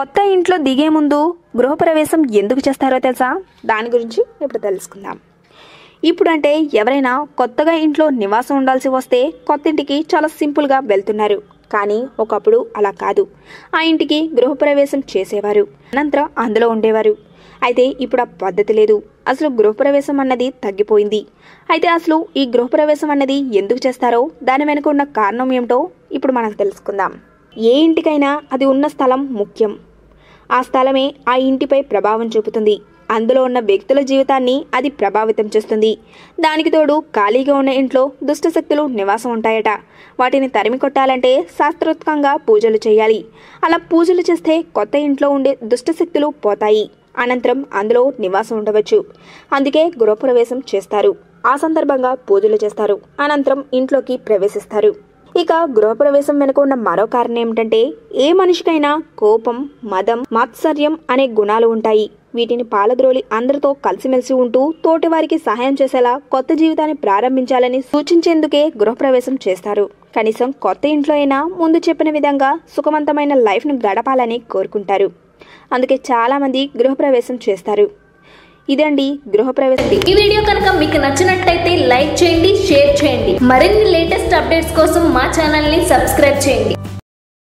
కొత్త ఇంట్లో దిగే ముందు గృహప్రవేశం ఎందుకు చేస్తారో తెలుసా? దాని గురించి ఇప్పుడు తెలుసుకుందాం. ఇప్పుడు అంటే ఎవరైనా కొత్తగా ఇంట్లో నివాసం ఉండాల్సి వస్తే కొత్త ఇంటికి చాలా సింపుల్గా వెళ్తున్నారు. కానీ ఒకప్పుడు అలా కాదు. ఆ ఇంటికి గృహప్రవేశం చేసేవారు, అనంతరం అందులో ఉండేవారు. అయితే ఇప్పుడు ఆ పద్ధతి లేదు. అసలు గృహప్రవేశం అన్నది తగ్గిపోయింది. అయితే అసలు ఈ గృహప్రవేశం అన్నది ఎందుకు చేస్తారో, దాని వెనుక ఉన్న కారణం ఏమిటో ఇప్పుడు మనం తెలుసుకుందాం. ఏ ఇంటికైనా అది ఉన్న స్థలం ముఖ్యం. ఆ స్థలమే ఆ ఇంటిపై ప్రభావం చూపుతుంది. అందులో ఉన్న వ్యక్తుల జీవితాన్ని అది ప్రభావితం చేస్తుంది. దానికి తోడు ఖాళీగా ఉన్న ఇంట్లో దుష్టశక్తులు నివాసం ఉంటాయట. వాటిని తరిమి కొట్టాలంటే శాస్త్రోక్తంగా పూజలు చేయాలి. అలా పూజలు చేస్తే కొత్త ఇంట్లో ఉండే దుష్టశక్తులు పోతాయి. అనంతరం అందులో నివాసం ఉండవచ్చు. అందుకే గృహప్రవేశం చేస్తారు. ఆ సందర్భంగా పూజలు చేస్తారు. అనంతరం ఇంట్లోకి ప్రవేశిస్తారు. ఇక గృహప్రవేశం వెనుక ఉన్న మరో కారణం ఏమిటంటే, ఏ మనిషికైనా కోపం, మదం, మాత్సర్యం అనే గుణాలు ఉంటాయి. వీటిని పాలద్రోలి అందరితో కలిసిమెలిసి ఉంటూ తోటివారికి సహాయం చేసేలా కొత్త జీవితాన్ని ప్రారంభించాలని సూచించేందుకే గృహప్రవేశం చేస్తారు. కనీసం కొత్త ఇంట్లో అయినా ముందు చెప్పిన విధంగా సుఖవంతమైన లైఫ్ను గడపాలని కోరుకుంటారు. అందుకే చాలా మంది గృహప్రవేశం చేస్తారు. ఇదండి గృహప్రవేశం. ఈ వీడియో కనుక మీకు నచ్చినట్టయితే లైక్ చేయండి, షేర్ చేయండి. మరిన్ని లేటెస్ట్ అప్డేట్స్ కోసం మా ఛానల్ని సబ్స్క్రైబ్ చేయండి.